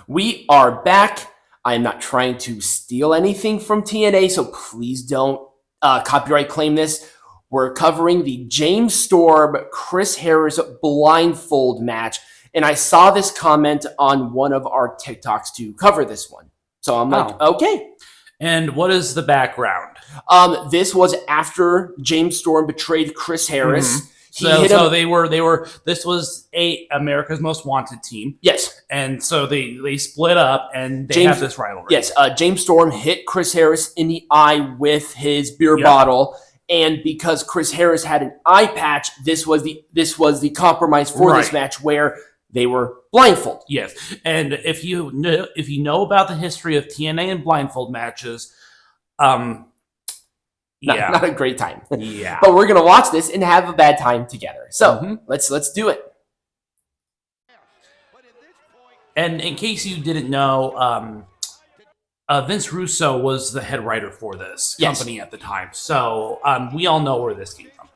We are back. I am not trying to steal anything from TNA, so please don't copyright claim this. We're covering the James Storm, Chris Harris blindfold match. And I saw this comment on one of our TikToks to cover this one. So I'm like, okay. And what is the background? This was after James Storm betrayed Chris Harris. Mm-hmm. So they were. This was America's Most Wanted team. Yes, and so they split up and they have this rivalry. Yes, James Storm hit Chris Harris in the eye with his beer bottle, and because Chris Harris had an eye patch, this was the compromise for this match where they were blindfolded. Yes, and if you know about the history of TNA and blindfold matches, not a great time. Yeah. But we're going to watch this and have a bad time together. So let's do it. And in case you didn't know, Vince Russo was the head writer for this company at the time. So we all know where this came from.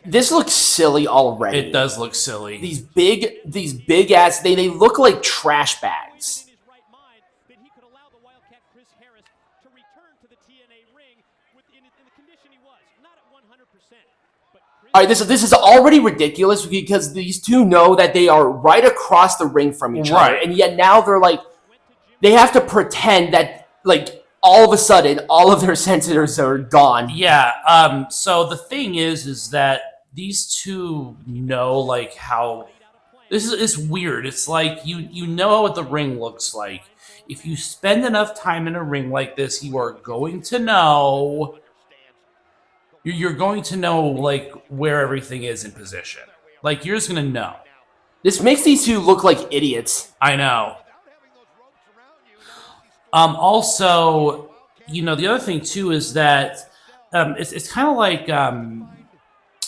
This looks silly already. It does look silly. These big ass, they look like trash bags. All right, this is already ridiculous because these two know that they are right across the ring from each other, and yet now they're like, they have to pretend that like all of a sudden all of their sensors are gone. Yeah. So the thing is that these two know like how this is weird. It's like you know what the ring looks like. If you spend enough time in a ring like this, you are going to know. You're going to know like where everything is in position. Like you're just gonna know. This makes these two look like idiots. I know. Also, the other thing too is that it's kind of like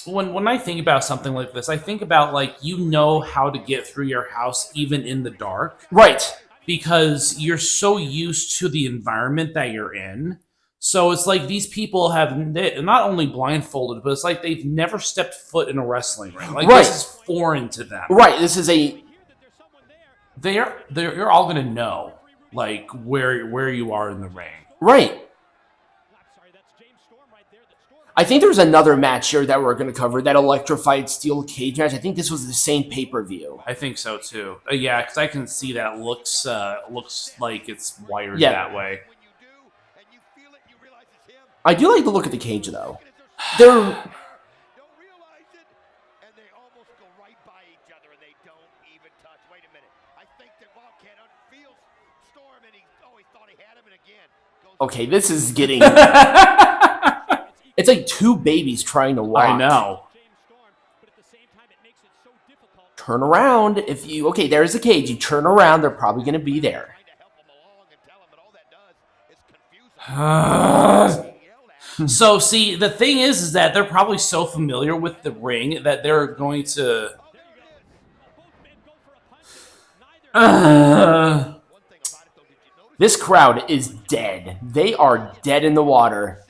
when I think about something like this, I think about like how to get through your house even in the dark, right? Because you're so used to the environment that you're in. So it's like these people have not only blindfolded, but it's like they've never stepped foot in a wrestling ring. Like this is foreign to them. Right. This is You're all gonna know like where you are in the ring. Right. I think there's another match here that we're going to cover, that electrified steel cage match. I think this was the same pay-per-view. I think so too. Yeah, because I can see that it looks like it's wired that way. I do like the look of the cage, though. They're... Okay, this is getting... It's like two babies trying to walk. I know. Turn around. If you... Okay, there's the cage. You turn around, they're probably going to be there. So, see, the thing is that they're probably so familiar with the ring that they're going to... This crowd is dead. They are dead in the water.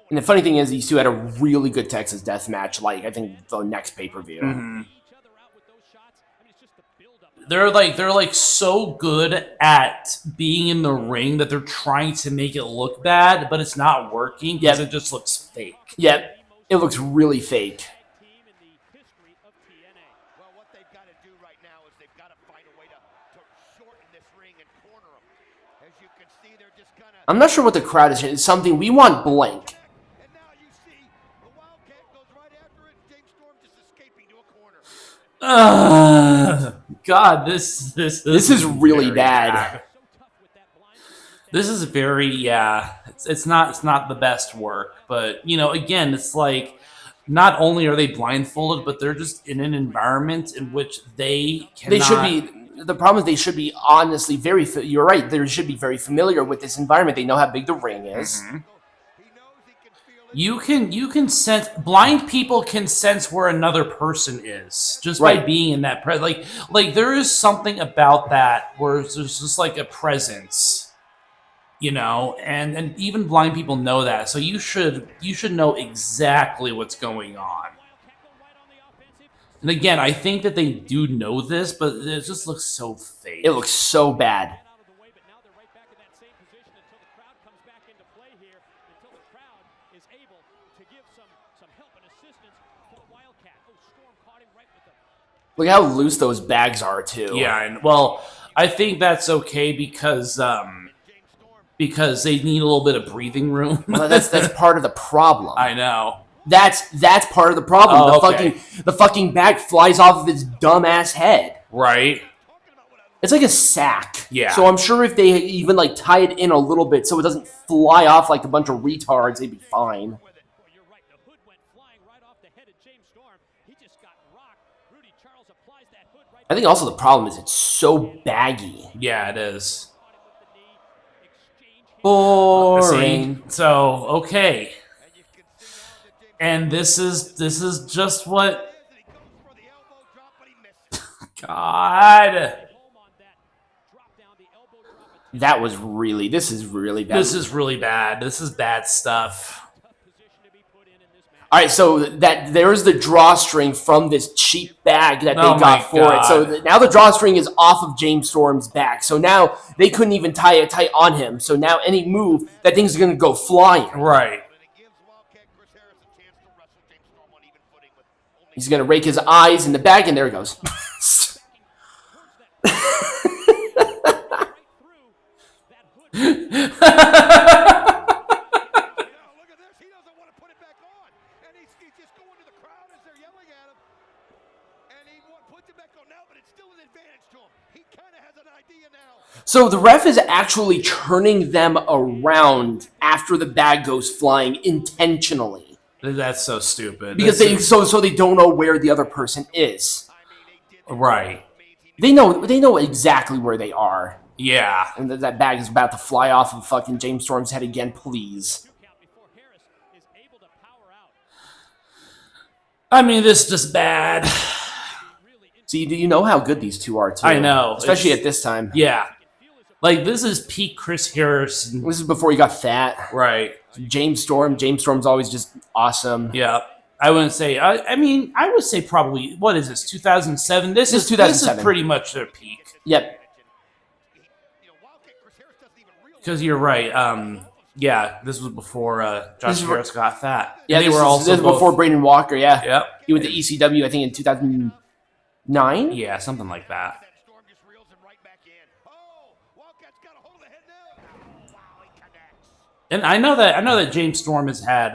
And the funny thing is, these two had a really good Texas Death match, like, I think, the next pay-per-view. Mm-hmm. They're like so good at being in the ring that they're trying to make it look bad, but it's not working because it just looks fake. Yep, it looks really fake. I'm not sure what the crowd is. It's something we want blank. God, this is really bad. This is very It's not the best work, but again, it's like not only are they blindfolded, but they're just in an environment in which they cannot. They should be. The problem is they should be honestly you're right. They should be very familiar with this environment. They know how big the ring is. Mm-hmm. You can sense, blind people can sense where another person is just by being in that like there is something about that where there's just like a presence. You know, and even blind people know that. So you should know exactly what's going on. And again, I think that they do know this, but it just looks so fake. It looks so bad. Look how loose those bags are, too. Yeah, and well, I think that's okay because they need a little bit of breathing room. Well, that's part of the problem. I know. That's part of the problem. Oh, okay. The fucking bag flies off of his dumbass head. Right. It's like a sack. Yeah. So I'm sure if they even like tie it in a little bit so it doesn't fly off like a bunch of retards, they'd be fine. I think also the problem is it's so baggy. Yeah, it is. Boring. See? So, okay. And this is just what God. This is really bad. This is really bad. This is bad stuff. All right, so there's the drawstring from this cheap bag that they got for it. So now the drawstring is off of James Storm's back. So now they couldn't even tie it tight on him. So now any move, that thing's going to go flying. Right. He's going to rake his eyes in the bag, and there it goes. So the ref is actually turning them around after the bag goes flying intentionally. That's so stupid. Because so they don't know where the other person is. Right. They know exactly where they are. Yeah. And that bag is about to fly off of fucking James Storm's head again, please. I mean, this is just bad. See, do you know how good these two are, too? I know. Especially at this time. Yeah. Like, this is peak Chris Harrison. This is before he got fat. Right. James Storm's always just awesome. Yeah. I wouldn't say, I mean, I would say probably, what is this, 2007? This is 2007. This is pretty much their peak. Yep. Because you're right. Yeah, this was before Josh Harris got fat. Yeah, they were also this was before Braden Walker, yeah. Yep. He went to ECW, I think, in 2009? Yeah, something like that. And I know that James Storm has had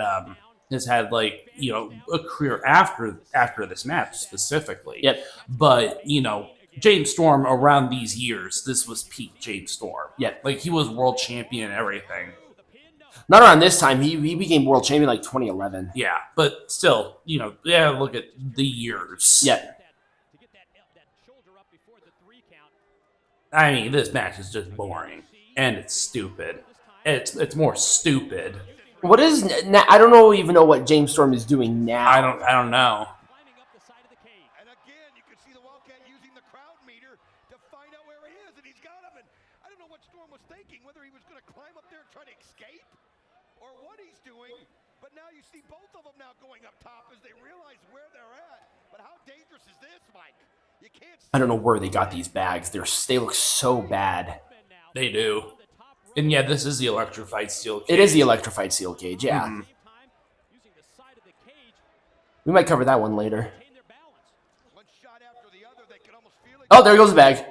like, you know, a career after this match specifically. Yep. But, you know, James Storm around these years, this was peak James Storm. Yep. Like, he was world champion and everything. Not around this time. He became world champion like 2011. Yeah, but still, you know, yeah, look at the years. Yep. I mean, this match is just boring. And it's stupid. It's more stupid. What is... I don't even know what James Storm is doing now. I don't know. And again, you can see the Wildcat using the crowd meter to find out where he is, and he's got him. And I don't know what Storm was thinking, whether he was going to climb up there and try to escape, or what he's doing. But now you see both of them now going up top as they realize where they're at. But how dangerous is this, Mike? You can't. I don't know where they got these bags. They look so bad. They do. And yeah, this is the electrified steel cage. It is the electrified steel cage, yeah. Mm-hmm. We might cover that one later. Oh, there goes the bag.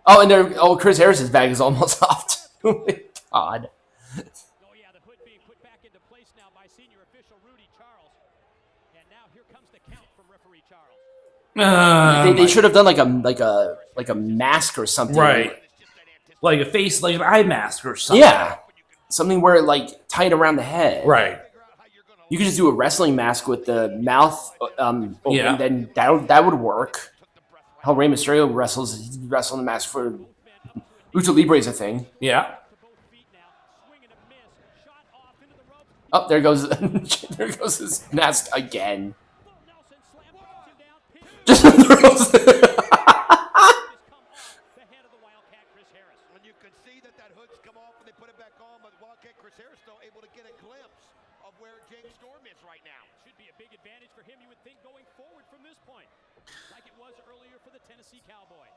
Oh, and there. Oh, Chris Harris's bag is almost off too. God. They should have done like a mask or something. Right. Like a face, like an eye mask or something. Yeah. Something where it like tight around the head. Right. You could just do a wrestling mask with the mouth open, Yeah. then that would work. How Rey Mysterio wrestles, he's wrestling the mask for Lucha Libre is a thing. Yeah. Oh, there goes there goes his mask again. Just throws get a glimpse of where James Storm is right now. Should be a big advantage for him, you would think, going forward from this point, like it was earlier for the Tennessee Cowboy.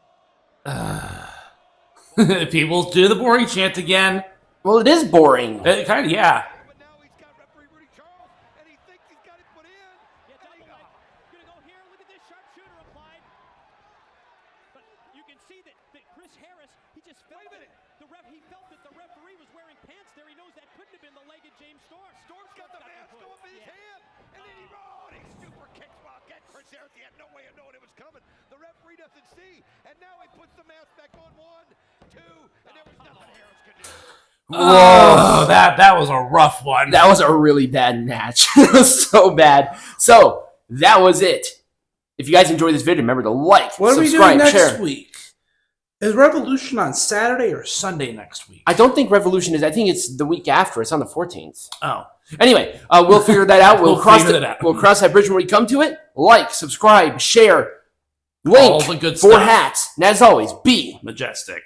People do the boring chant again. Well, it is boring. Kind of, yeah. But now he's got referee Rudy Charles, and he thinks he's got it put in. Yeah, double leg. Gonna go here. Look at this sharpshooter applied. But you can see that Chris Harris, he just felt it. He felt that the referee was wearing pants there. He knows that couldn't have been the leg of James Storm. Storm's got the mask go up in his hand, and then he rolls. He super kicks while get Chris Harris. He had no way of knowing it was coming. The referee doesn't see, and now he puts the mask back on 1, 2, and there was nothing Harris could do. Oh, that was a rough one. That was a really bad match. It was so bad. So that was it. If you guys enjoyed this video, remember to like, What are we subscribe, doing next share. week? Is Revolution on Saturday or Sunday next week? I don't think Revolution is. I think it's the week after. It's on the 14th. Oh. Anyway, we'll figure that out. We'll cross figure that out. We'll cross that bridge when we come to it. Like, subscribe, share, link All the good for stuff. hats. And as always, be Majestic.